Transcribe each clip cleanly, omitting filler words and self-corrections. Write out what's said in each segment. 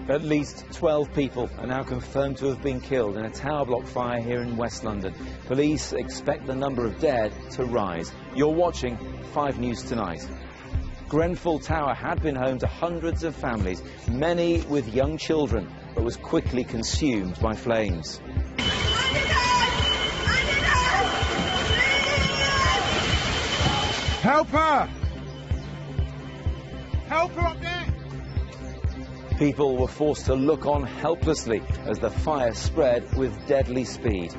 At least 12 people are now confirmed to have been killed in a tower block fire here in West London. Police expect the number of dead to rise. You're watching 5 News Tonight. Grenfell Tower had been home to hundreds of families, many with young children, but was quickly consumed by flames. Help her! Help her up there! People were forced to look on helplessly as the fire spread with deadly speed.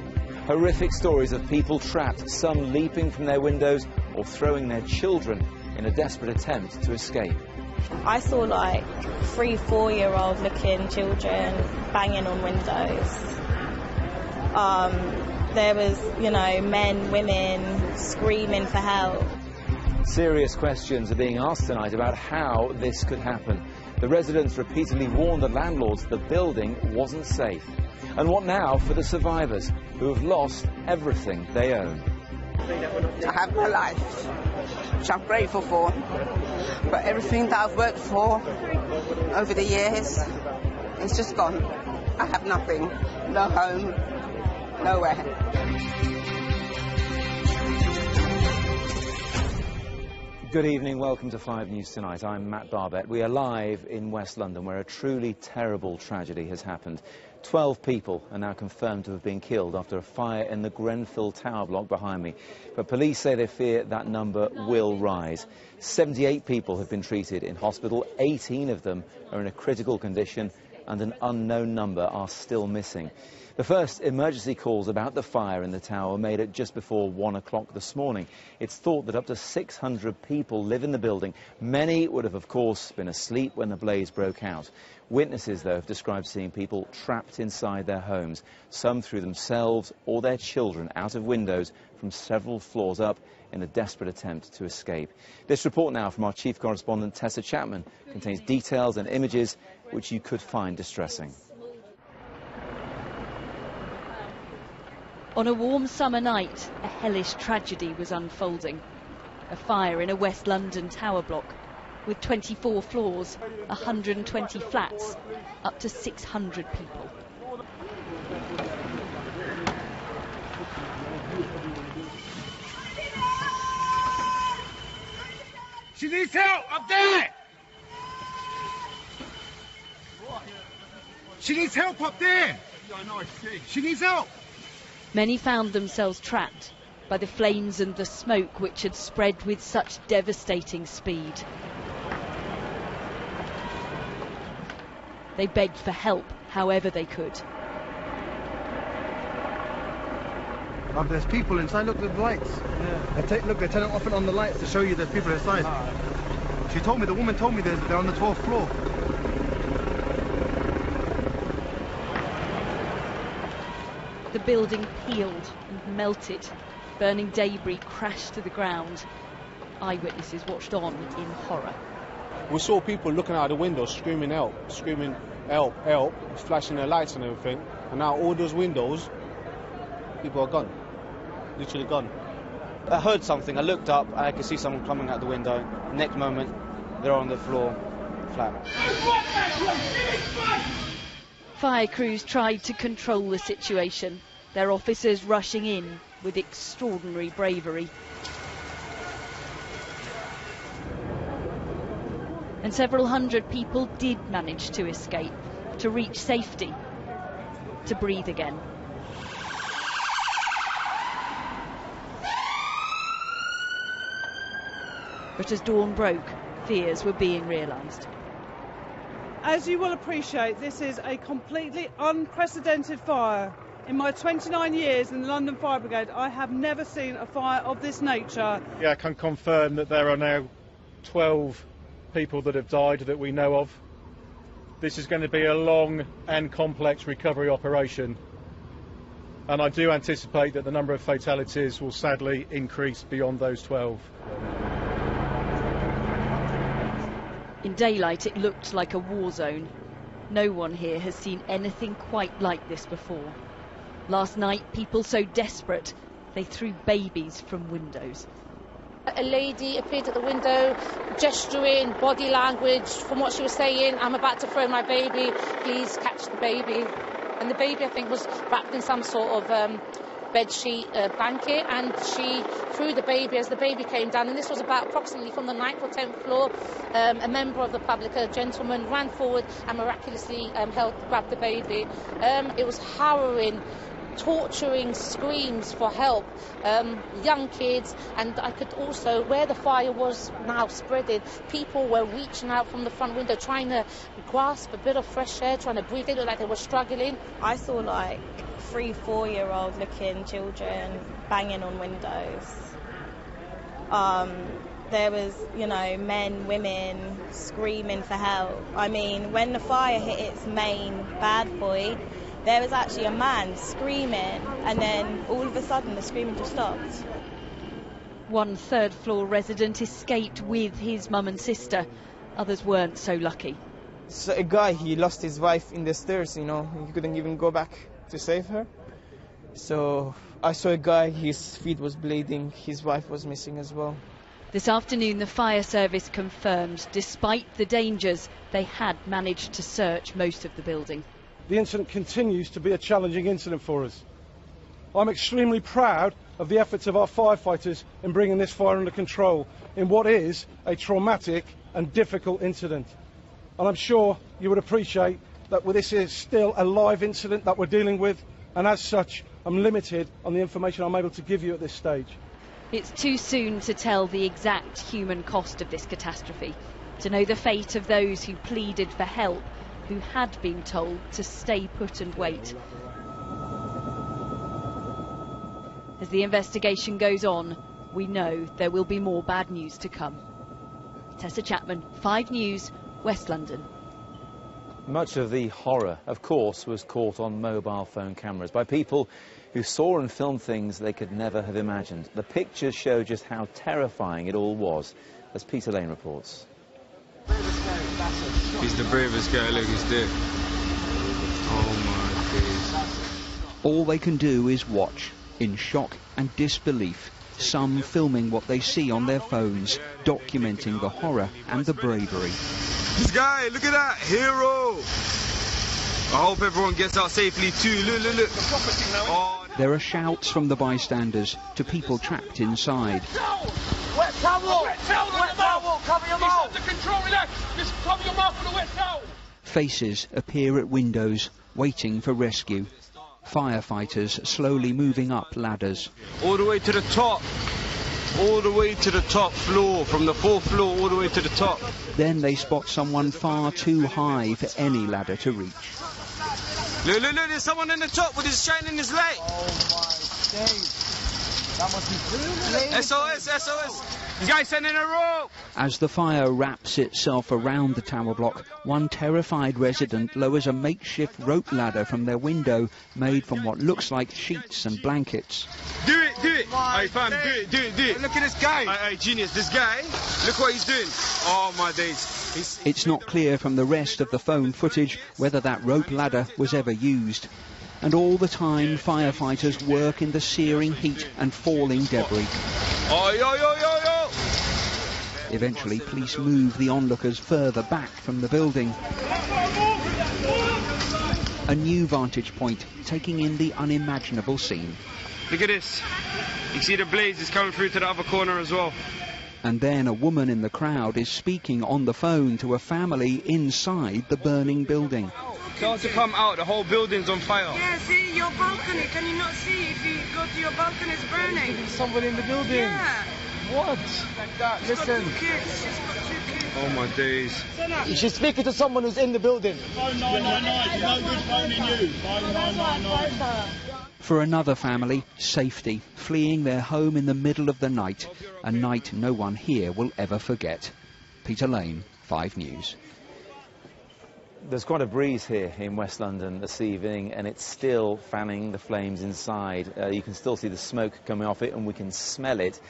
Horrific stories of people trapped, some leaping from their windows or throwing their children in a desperate attempt to escape. I saw like 3-4-year-old looking children banging on windows. There was, men, women screaming for help. Serious questions are being asked tonight about how this could happen. The residents repeatedly warned the landlords the building wasn't safe. And what now for the survivors who have lost everything they own? I have my life, which I'm grateful for, but everything that I've worked for over the years, it's just gone. I have nothing, no home, nowhere. Good evening, welcome to 5 News Tonight. I'm Matt Barbett. We are live in West London where a truly terrible tragedy has happened. 12 people are now confirmed to have been killed after a fire in the Grenfell Tower block behind me. But police say they fear that number will rise. 78 people have been treated in hospital, 18 of them are in a critical condition and an unknown number are still missing. The first emergency calls about the fire in the tower were made at just before 1 o'clock this morning. It's thought that up to 600 people live in the building. Many would have, of course, been asleep when the blaze broke out. Witnesses, though, have described seeing people trapped inside their homes. Some threw themselves or their children out of windows from several floors up in a desperate attempt to escape. This report now from our chief correspondent, Tessa Chapman, contains details and images which you could find distressing. On a warm summer night, a hellish tragedy was unfolding. A fire in a West London tower block with 24 floors, 120 flats, up to 600 people. She needs help up there! She needs help up there! She needs help! Many found themselves trapped by the flames and the smoke which had spread with such devastating speed. They begged for help however they could. There's people inside, look at the lights. Yeah. Look, they're turning off and on the lights to show you there's people inside. The woman told me they're on the 12th floor. The building peeled and melted. Burning debris crashed to the ground. Eyewitnesses watched on in horror. We saw people looking out the window screaming help, flashing their lights and everything. And now all those windows, people are gone. Literally gone. I heard something, I looked up, I could see someone coming out the window. Next moment, they're on the floor, flat. Fire crews tried to control the situation, their officers rushing in with extraordinary bravery. And several hundred people did manage to escape, to reach safety, to breathe again. But as dawn broke, fears were being realised. As you will appreciate, this is a completely unprecedented fire. In my 29 years in the London Fire Brigade, I have never seen a fire of this nature. Yeah, I can confirm that there are now 12 people that have died that we know of. This is going to be a long and complex recovery operation. And I do anticipate that the number of fatalities will sadly increase beyond those 12. In daylight, it looked like a war zone. No one here has seen anything quite like this before. Last night, people so desperate, they threw babies from windows. A lady appeared at the window, gesturing, body language, from what she was saying, I'm about to throw my baby, please catch the baby. And the baby, I think, was wrapped in some sort of bedsheet blanket, and she threw the baby as the baby came down. And this was about approximately from the 9th or 10th floor. A member of the public, a gentleman, ran forward and miraculously grabbed the baby. It was harrowing, torturing screams for help, young kids, and I could also, where the fire was now spreading, people were reaching out from the front window trying to grasp a bit of fresh air, trying to breathe. They looked like they were struggling. I saw like 3-4-year-old looking children banging on windows. There was, you know, men, women screaming for help. I mean, when the fire hit its main bad boy, there was actually a man screaming, and then all of a sudden the screaming just stopped. One third-floor resident escaped with his mum and sister. Others weren't so lucky. So a guy, he lost his wife in the stairs, you know. He couldn't even go back to save her. So I saw a guy, his feet was bleeding, his wife was missing as well. This afternoon, the fire service confirmed, despite the dangers, they had managed to search most of the building. The incident continues to be a challenging incident for us. I'm extremely proud of the efforts of our firefighters in bringing this fire under control in what is a traumatic and difficult incident. And I'm sure you would appreciate that this is still a live incident that we're dealing with, and as such, I'm limited on the information I'm able to give you at this stage. It's too soon to tell the exact human cost of this catastrophe, to know the fate of those who pleaded for help, who had been told to stay put and wait. As the investigation goes on, we know there will be more bad news to come. Tessa Chapman, 5 News, West London. Much of the horror, of course, was caught on mobile phone cameras by people who saw and filmed things they could never have imagined. The pictures show just how terrifying it all was, as Peter Lane reports. He's the bravest guy, look, he's dead. Oh my days. All they can do is watch, in shock and disbelief, some filming what they see on their phones, documenting the horror and the bravery. This guy, look at that, hero! I hope everyone gets out safely too, look, look. Oh. There are shouts from the bystanders to people trapped inside. Wet towel! Wet towel! Wet towel! Cover your mouth! He's under control, relax! Just cover your mouth with a wet towel! Faces appear at windows, waiting for rescue. Firefighters slowly moving up ladders. All the way to the top. All the way to the top floor, from the 4th floor all the way to the top. Then they spot someone far too high for any ladder to reach. Look, look, look, there's someone in the top with his shining his light. Oh my days. That must be brilliant. SOS, SOS. You guys sending a rope. As the fire wraps itself around the tower block, one terrified resident lowers a makeshift rope ladder from their window, made from what looks like sheets and blankets. Do it, do it. Hey, fam, do it, do it, do it. Look at this guy. Hey, genius, this guy, look what he's doing. Oh, my days. It's not clear from the rest of the phone footage whether that rope ladder was ever used. And all the time, firefighters work in the searing heat and falling debris. Oh, yo, yo, yo, yo. Eventually, police move the onlookers further back from the building. A new vantage point, taking in the unimaginable scene. Look at this. You see the blaze is coming through to the other corner as well. And then a woman in the crowd is speaking on the phone to a family inside the burning building. Tell to come out, the whole building's on fire. Yeah, see your balcony, can you not see if you go to your balcony, it's burning? There's somebody in the building. Yeah. What? Listen. Oh my days. She's speaking to someone who's in the building. Phone 999, no good phoning you. Phone 999. For another family, safety, fleeing their home in the middle of the night, a night no one here will ever forget. Peter Lane, 5 News. There's quite a breeze here in West London this evening, and it's still fanning the flames inside. You can still see the smoke coming off it, and we can smell it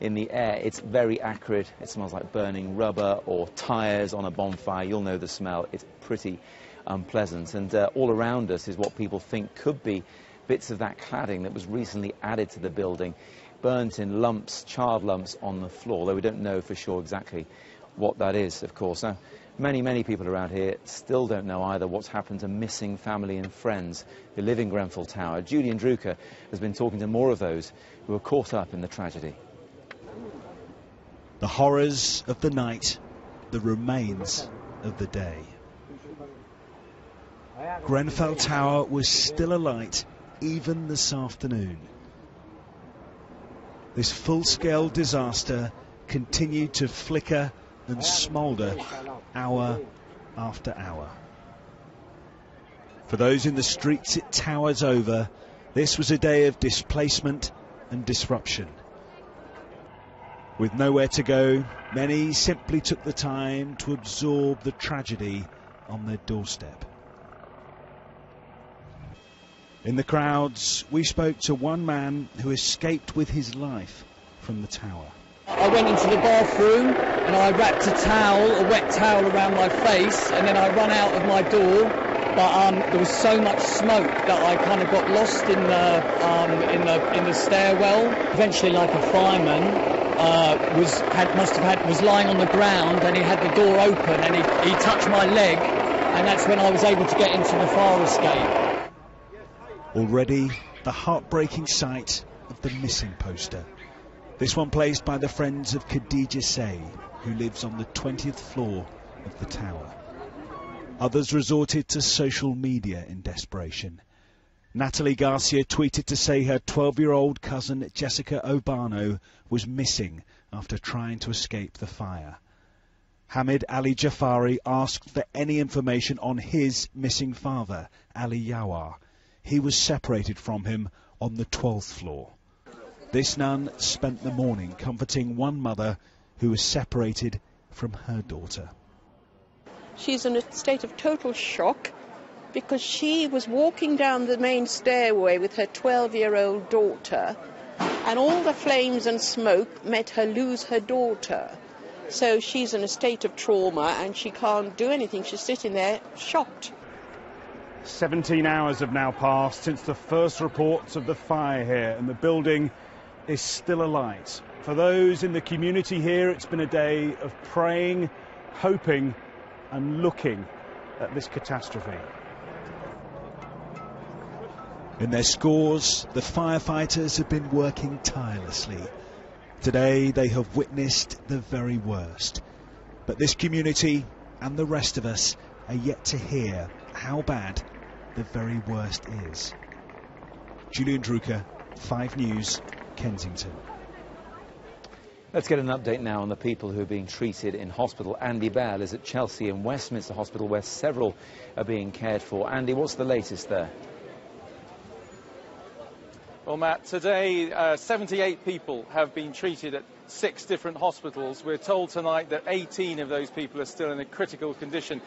in the air. It's very acrid. It smells like burning rubber or tyres on a bonfire. You'll know the smell. It's pretty unpleasant. And all around us is what people think could be bits of that cladding that was recently added to the building. burnt in lumps, charred lumps on the floor, though we don't know for sure exactly what that is, of course. Now, many people around here still don't know either what's happened to missing family and friends who live in Grenfell Tower. Julian Drucker has been talking to more of those who were caught up in the tragedy. The horrors of the night, the remains of the day. Grenfell Tower was still alight even this afternoon. This full-scale disaster continued to flicker and smoulder hour after hour. For those in the streets it towers over, this was a day of displacement and disruption. With nowhere to go, many simply took the time to absorb the tragedy on their doorstep. In the crowds, we spoke to one man who escaped with his life from the tower. I went into the bathroom and I wrapped a wet towel around my face, and then I ran out of my door, but there was so much smoke that I kind of got lost in the stairwell. Eventually, like a fireman was lying on the ground, and he had the door open, and he touched my leg, and that's when I was able to get into the fire escape. Already, the heartbreaking sight of the missing poster. This one placed by the friends of Khadija Say, who lives on the 20th floor of the tower. Others resorted to social media in desperation. Natalie Garcia tweeted to say her 12-year-old cousin Jessica Obano was missing after trying to escape the fire. Hamid Ali Jafari asked for any information on his missing father, Ali Yawar. He was separated from him on the 12th floor. This nun spent the morning comforting one mother who was separated from her daughter. She's in a state of total shock because she was walking down the main stairway with her 12-year-old daughter, and all the flames and smoke made her lose her daughter. So she's in a state of trauma and she can't do anything. She's sitting there shocked. 17 hours have now passed since the first reports of the fire here, and the building is still alight. For those in the community here, it's been a day of praying, hoping and looking at this catastrophe. In their scores, the firefighters have been working tirelessly. Today they have witnessed the very worst. But this community and the rest of us are yet to hear how bad the very worst is. Julian Drucker, 5 News, Kensington. Let's get an update now on the people who are being treated in hospital. Andy Bell is at Chelsea and Westminster Hospital, where several are being cared for. Andy, what's the latest there? Well, Matt, today 78 people have been treated at 6 different hospitals. We're told tonight that 18 of those people are still in a critical condition.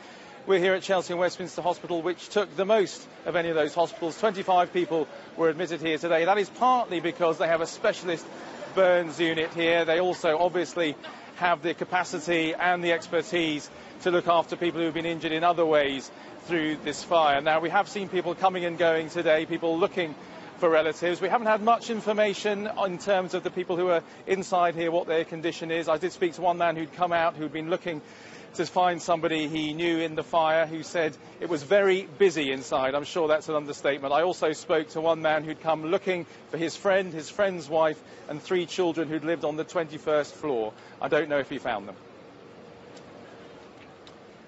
We're here at Chelsea and Westminster Hospital, which took the most of any of those hospitals. 25 people were admitted here today. That is partly because they have a specialist burns unit here. They also obviously have the capacity and the expertise to look after people who have been injured in other ways through this fire. Now, we have seen people coming and going today, people looking for relatives. We haven't had much information in terms of the people who are inside here, what their condition is. I did speak to one man who'd come out, who'd been looking to find somebody he knew in the fire, who said it was very busy inside. I'm sure that's an understatement. I also spoke to one man who'd come looking for his friend, his friend's wife, and 3 children who'd lived on the 21st floor. I don't know if he found them.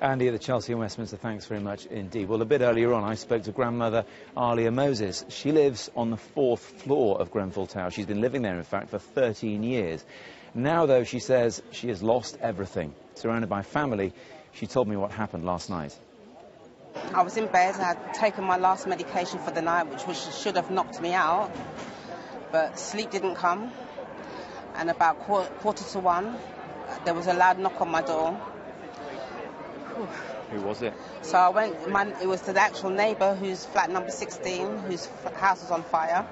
Andy at the Chelsea and Westminster, thanks very much indeed. Well, a bit earlier on, I spoke to grandmother Alia Moses. She lives on the 4th floor of Grenfell Tower. She's been living there, in fact, for 13 years. Now, though, she says she has lost everything. Surrounded by family, she told me what happened last night. I was in bed. I had taken my last medication for the night, which should have knocked me out, but sleep didn't come. And about quarter to 1, there was a loud knock on my door. Who was it? So I went, it was the actual neighbour whose flat number 16, whose house was on fire,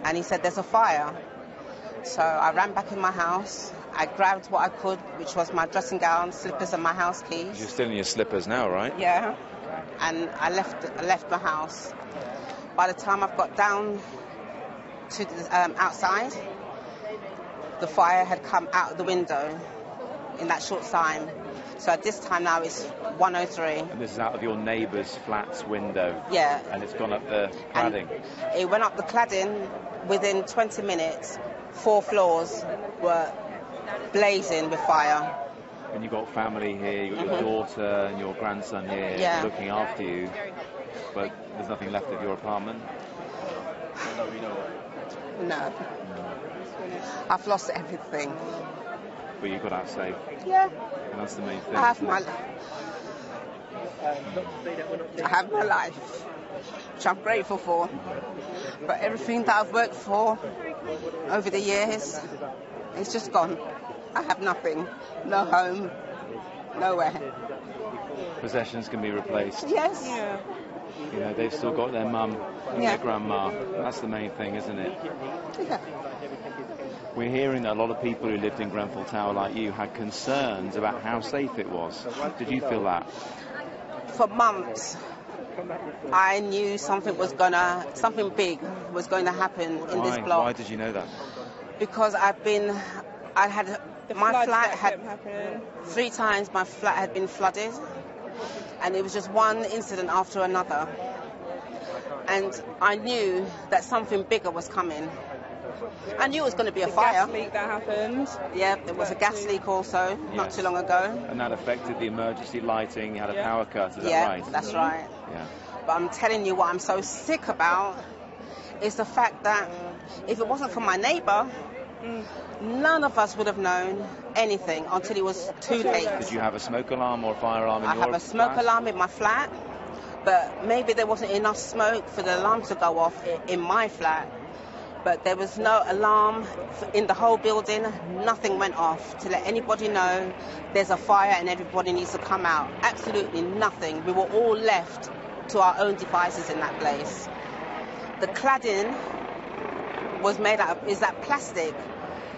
and he said there's a fire. So I ran back in my house. I grabbed what I could, which was my dressing gown, slippers and my house keys. You're still in your slippers now, right? Yeah. And I left my house. By the time I've got down to the outside, the fire had come out of the window in that short time. So at this time now it's 1:03. And this is out of your neighbour's flat's window? Yeah. And it's gone up the cladding? And it went up the cladding within 20 minutes. 4 floors were blazing with fire. And you've got family here, you've got your daughter and your grandson here looking after you, but there's nothing left of your apartment? No. I've lost everything. But you got out safe? Yeah. And that's the main thing. I have my life, which I'm grateful for. But everything that I've worked for over the years, it's just gone. I have nothing. No home, nowhere. Possessions can be replaced. Yes. Yeah. You know, they've still got their mum and their grandma. That's the main thing, isn't it? Yeah. We're hearing that a lot of people who lived in Grenfell Tower like you had concerns about how safe it was. Did you feel that? For months, I knew something big was going to happen in this block. Why did you know that? Because my flat had 3 times my flat had been flooded, and it was just one incident after another. And I knew that something bigger was coming. I knew it was going to be a fire. Gas leak that happened. Yeah, there was a gas leak also, not too long ago. And that affected the emergency lighting, you had a power cut, is that right? Yeah, that's right. Yeah. But I'm telling you what I'm so sick about is the fact that if it wasn't for my neighbour, none of us would have known anything until it was too late. Did you have a smoke alarm or a fire alarm in your flat? I have a smoke alarm in my flat, but maybe there wasn't enough smoke for the alarm to go off in my flat. But there was no alarm in the whole building. Nothing went off to let anybody know there's a fire and everybody needs to come out. Absolutely nothing. We were all left to our own devices in that place. The cladding was made out of, is that plastic,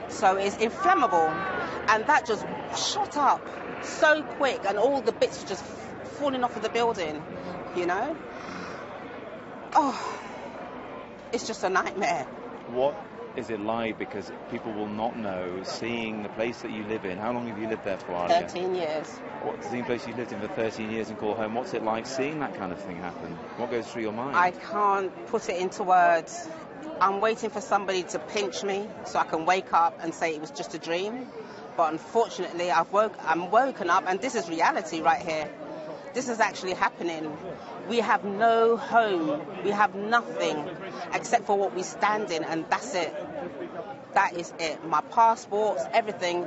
so it's inflammable, and that just shot up so quick, and all the bits were just falling off of the building, you know. Oh, it's just a nightmare. What is it like? Because people will not know, seeing the place that you live in. How long have you lived there for, Alia? 13 years. What's the same place you lived in for 13 years and call home? What's it like seeing that kind of thing happen? What goes through your mind? I can't put it into words. I'm waiting for somebody to pinch me so I can wake up and say it was just a dream. But unfortunately, I'm woken up, and this is reality right here. This is actually happening. We have no home. We have nothing except for what we stand in, and that's it. That is it. My passports, everything,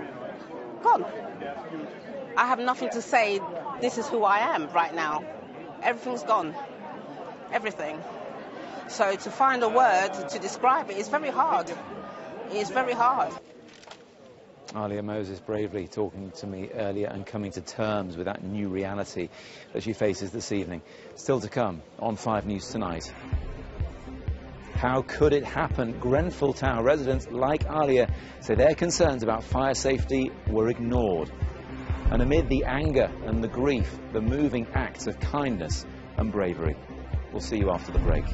gone. I have nothing to say. This is who I am right now. Everything's gone. Everything. So to find a word to describe it is very hard. It is very hard. Alia Moses bravely talking to me earlier and coming to terms with that new reality that she faces this evening. Still to come on 5 News Tonight. How could it happen? Grenfell Tower residents like Alia say their concerns about fire safety were ignored. And amid the anger and the grief, the moving acts of kindness and bravery. We'll see you after the break.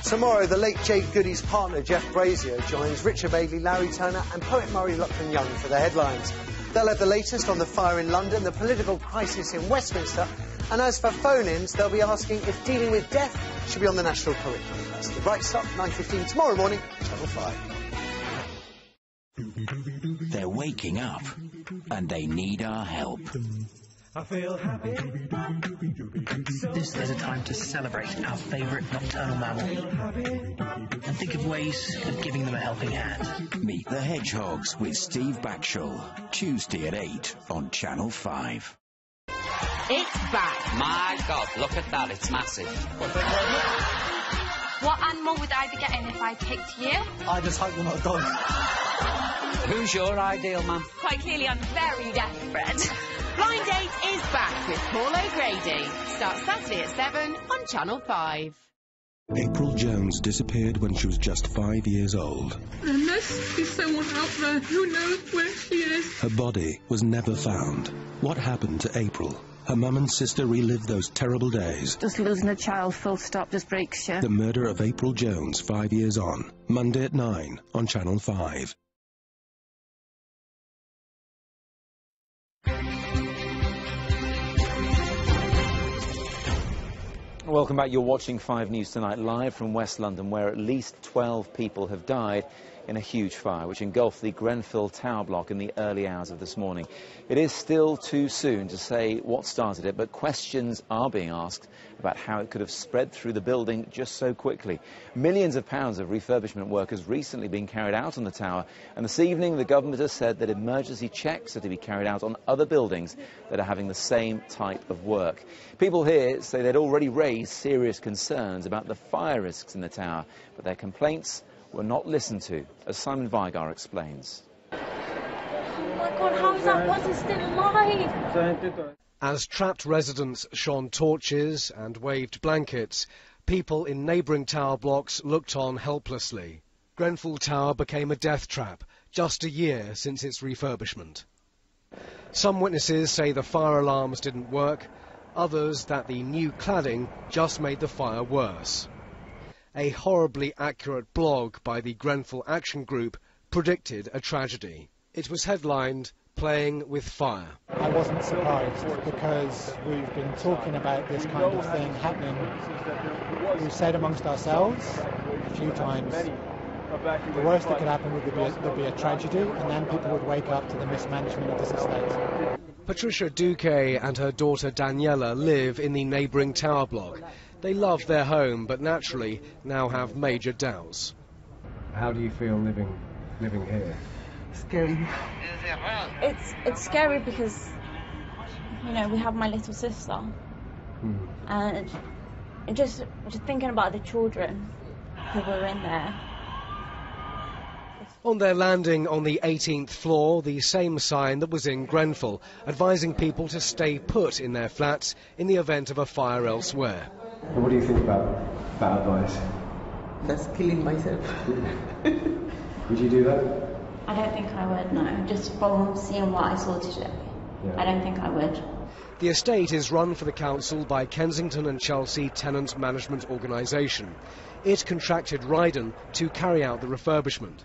Tomorrow, the late Jade Goody's partner, Jeff Brazier, joins Richard Bailey, Larry Turner and poet Murray Lachlan-Young for the headlines. They'll have the latest on the fire in London, the political crisis in Westminster, and as for phone-ins, they'll be asking if dealing with death should be on the national curriculum. That's the Bright Stop, 9:15 tomorrow morning, Channel 5. They're waking up, and they need our help. I feel happy. This is a time to celebrate our favourite nocturnal mammal and think of ways of giving them a helping hand. Meet the Hedgehogs with Steve Backshall, Tuesday at 8 on Channel 5. It's back. My God, look at that. It's massive. What animal would I be getting if I picked you? I just hope you're not a dog. Who's your ideal man? Quite clearly, I'm very desperate. Blind Date is back with Paul O'Grady. Starts Saturday at 7 on Channel 5. April Jones disappeared when she was just 5 years old. There must be someone out there who knows where she is. Her body was never found. What happened to April? Her mum and sister relived those terrible days. Just losing a child, full stop, just breaks you. The murder of April Jones 5 years on. Monday at 9 on Channel 5. Welcome back. You're watching 5 News Tonight live from West London, where at least 12 people have died in a huge fire which engulfed the Grenfell Tower block in the early hours of this morning. It is still too soon to say what started it, but questions are being asked about how it could have spread through the building just so quickly. Millions of pounds of refurbishment work has recently been carried out on the tower, and this evening the government has said that emergency checks are to be carried out on other buildings that are having the same type of work. People here say they'd already raised serious concerns about the fire risks in the tower, but their complaints were not listened to, as Simon Vigar explains. Oh my God, how is that person still alive? As trapped residents shone torches and waved blankets, people in neighbouring tower blocks looked on helplessly. Grenfell Tower became a death trap just a year since its refurbishment. Some witnesses say the fire alarms didn't work, others that the new cladding just made the fire worse. A horribly accurate blog by the Grenfell Action Group predicted a tragedy. It was headlined, "Playing with Fire." I wasn't surprised because we've been talking about this kind of thing happening. We've said amongst ourselves a few times the worst that could happen would be a tragedy, and then people would wake up to the mismanagement of this estate. Patricia Duque and her daughter Daniela live in the neighbouring tower block. They love their home, but naturally now have major doubts. How do you feel living here? Scary. It's scary because, you know, we have my little sister, and just thinking about the children who were in there. On their landing on the 18th floor, the same sign that was in Grenfell, advising people to stay put in their flats in the event of a fire elsewhere. What do you think about that advice? That's killing myself. Would you do that? I don't think I would, no. Just from seeing what I saw today. I don't think I would. The estate is run for the council by Kensington and Chelsea Tenant Management Organisation. It contracted Ryden to carry out the refurbishment.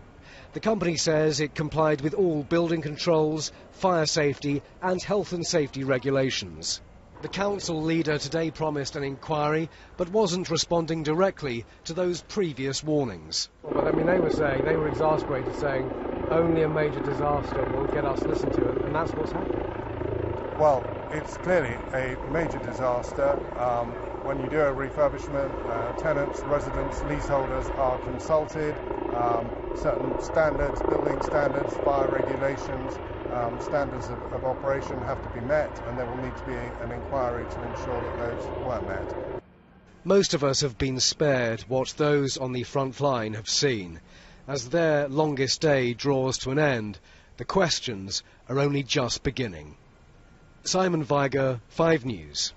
The company says it complied with all building controls, fire safety and health and safety regulations. The council leader today promised an inquiry, but wasn't responding directly to those previous warnings. But I mean, they were exasperated, saying only a major disaster will get us listened to, and that's what's happened. Well, it's clearly a major disaster. When you do a refurbishment, tenants, residents, leaseholders are consulted. Certain standards, building standards, fire regulations, standards of operation have to be met, and there will need to be an inquiry to ensure that those were met. Most of us have been spared what those on the front line have seen. As their longest day draws to an end, the questions are only just beginning. Simon Vigar, 5 News.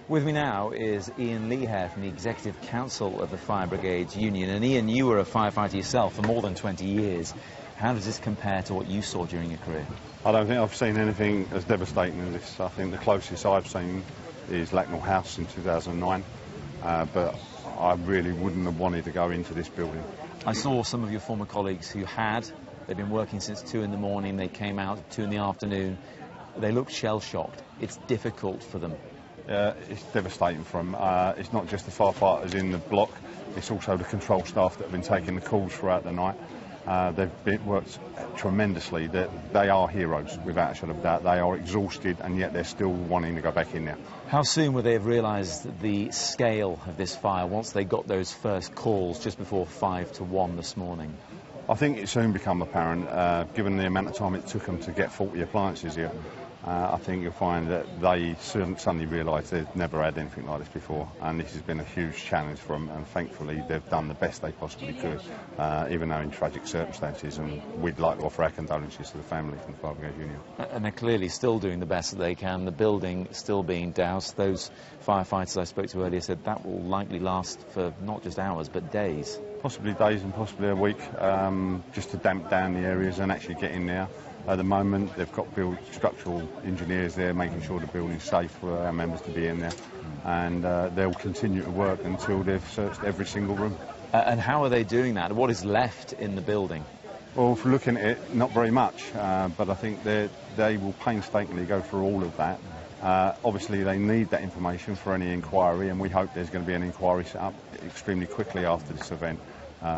With me now is Ian Leahere from the Executive Council of the Fire Brigades Union. And Ian, you were a firefighter yourself for more than 20 years. How does this compare to what you saw during your career? I don't think I've seen anything as devastating as this. I think the closest I've seen is Lacknell House in 2009, but I really wouldn't have wanted to go into this building. I saw some of your former colleagues who they'd been working since 2 in the morning, they came out at 2 in the afternoon. They looked shell-shocked. It's difficult for them. It's devastating for them. It's not just the firefighters in the block, it's also the control staff that have been taking the calls throughout the night. They've worked tremendously. They are heroes, without a shadow of a doubt. They are exhausted, and yet they're still wanting to go back in there. How soon would they have realised the scale of this fire once they got those first calls just before 5 to 1 this morning? I think it soon became apparent, given the amount of time it took them to get 40 appliances here. I think you'll find that they suddenly realise they've never had anything like this before, and this has been a huge challenge for them, and thankfully they've done the best they possibly could, even though in tragic circumstances, and we'd like to offer our condolences to the family from the Fire Brigade Union. And they're clearly still doing the best that they can. The building still being doused. Those firefighters I spoke to earlier said that will likely last for not just hours but days. Possibly days and possibly a week, just to damp down the areas and actually get in there. At the moment, they've got structural engineers there making sure the building's safe for our members to be in there, and they'll continue to work until they've searched every single room. And how are they doing that? What is left in the building? Well, for looking at it, not very much, but I think they will painstakingly go through all of that. Obviously, they need that information for any inquiry, and we hope there's going to be an inquiry set up extremely quickly after this event.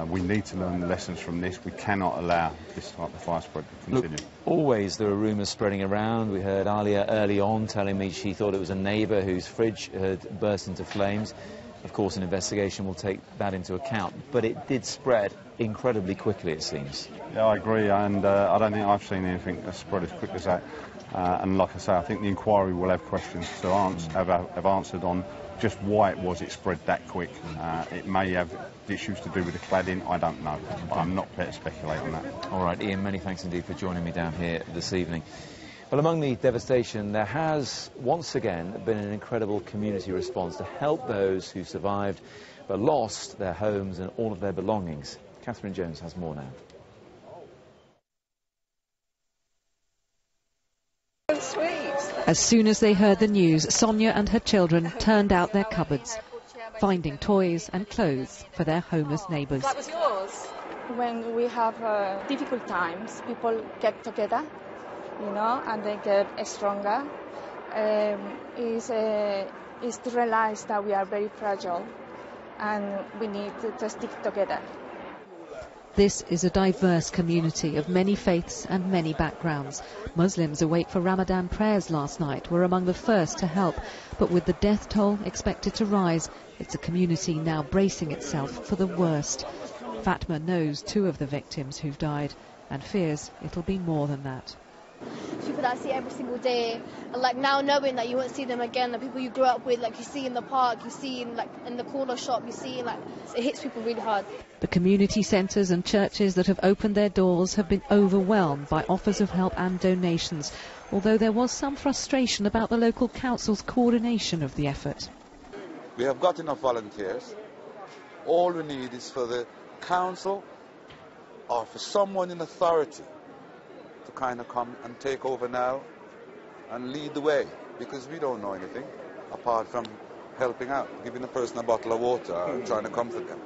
We need to learn the lessons from this. We cannot allow this type of fire spread to continue. Look, always there are rumours spreading around. We heard Alia early on telling me she thought it was a neighbour whose fridge had burst into flames. Of course, an investigation will take that into account, but it did spread incredibly quickly, it seems. Yeah, I agree, and I don't think I've seen anything that's spread as quick as that. And like I say, I think the inquiry will have questions to have answered on just why it spread that quick. It may have issues to do with the cladding, I don't know. I'm not prepared to speculate on that. All right, Ian, many thanks indeed for joining me down here this evening. Well, among the devastation, there has once again been an incredible community response to help those who survived but lost their homes and all of their belongings. Catherine Jones has more now. As soon as they heard the news, Sonia and her children turned out their cupboards, finding toys and clothes for their homeless neighbours. That was yours. When we have difficult times, people get together, you know, and they get stronger. Is to realize that we are very fragile and we need to stick together. This is a diverse community of many faiths and many backgrounds. Muslims awake for Ramadan prayers last night were among the first to help, but with the death toll expected to rise, it's a community now bracing itself for the worst. Fatma knows 2 of the victims who've died and fears it'll be more than that. People that I see every single day, and like now knowing that you won't see them again, the people you grew up with, like you see in the park, you see in the corner shop, you see like it hits people really hard. The community centres and churches that have opened their doors have been overwhelmed by offers of help and donations, although there was some frustration about the local council's coordination of the effort. We have got enough volunteers. All we need is for the council or for someone in authority to kind of come and take over now and lead the way, because we don't know anything apart from helping out, giving a person a bottle of water and trying to comfort them.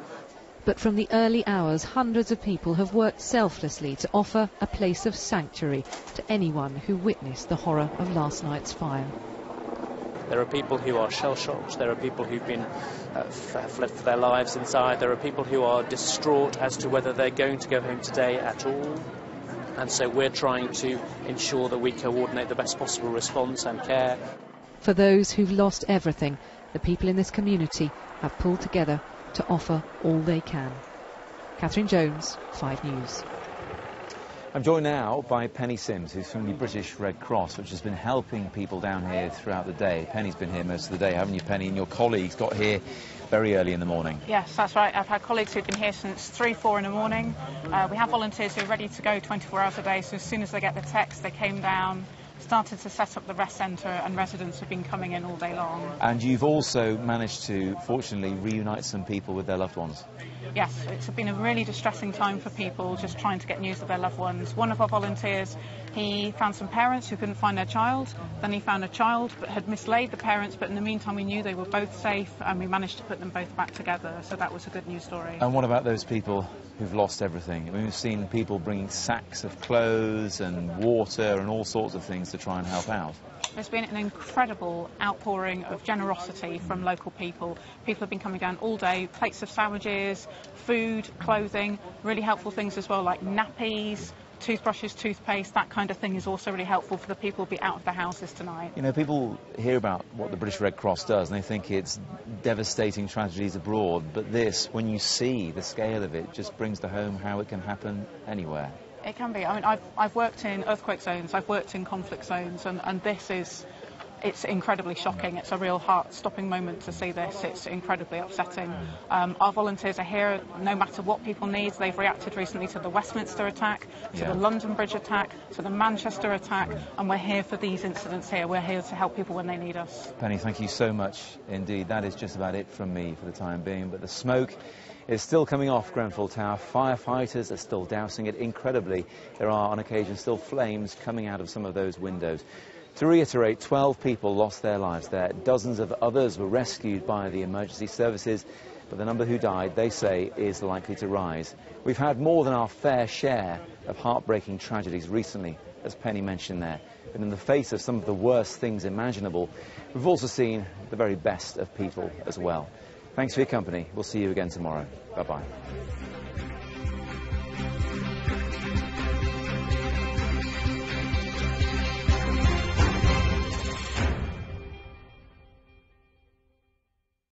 But from the early hours, hundreds of people have worked selflessly to offer a place of sanctuary to anyone who witnessed the horror of last night's fire. There are people who are shell-shocked, there are people who've been fled for their lives inside, there are people who are distraught as to whether they're going to go home today at all. And so we're trying to ensure that we coordinate the best possible response and care. For those who've lost everything, the people in this community have pulled together to offer all they can. Catherine Jones, 5 News. I'm joined now by Penny Sims, who's from the British Red Cross, which has been helping people down here throughout the day. Penny's been here most of the day, haven't you, Penny? And your colleagues got here very early in the morning. Yes, that's right. I've had colleagues who've been here since 3, 4 in the morning. We have volunteers who are ready to go 24 hours a day, so as soon as they get the text, they came down, started to set up the rest centre, and residents have been coming in all day long. And you've also managed to, fortunately, reunite some people with their loved ones. Yes, it's been a really distressing time for people just trying to get news of their loved ones. One of our volunteers, he found some parents who couldn't find their child. Then he found a child but had mislaid the parents, but in the meantime we knew they were both safe and we managed to put them both back together. So that was a good news story. And what about those people who've lost everything? I mean, we've seen people bringing sacks of clothes and water and all sorts of things to try and help out. There's been an incredible outpouring of generosity from local people. People have been coming down all day, plates of sandwiches, food, clothing, really helpful things as well, like nappies, toothbrushes, toothpaste, that kind of thing is also really helpful for the people who will be out of their houses tonight. You know, people hear about what the British Red Cross does and they think it's devastating tragedies abroad, but this, when you see the scale of it, just brings to home how it can happen anywhere. It can be. I mean, I've worked in earthquake zones, I've worked in conflict zones, and this is, it's incredibly shocking. It's a real heart-stopping moment to see this. It's incredibly upsetting. Our volunteers are here no matter what people need. They've reacted recently to the Westminster attack, to the London Bridge attack, to the Manchester attack, and we're here for these incidents here. We're here to help people when they need us. Penny, thank you so much indeed. That is just about it from me for the time being, but the smoke is still coming off Grenfell Tower. Firefighters are still dousing it. Incredibly, there are on occasion still flames coming out of some of those windows. To reiterate, 12 people lost their lives there. Dozens of others were rescued by the emergency services, but the number who died, they say, is likely to rise. We've had more than our fair share of heartbreaking tragedies recently, as Penny mentioned there. But in the face of some of the worst things imaginable, we've also seen the very best of people as well. Thanks for your company. We'll see you again tomorrow. Bye-bye.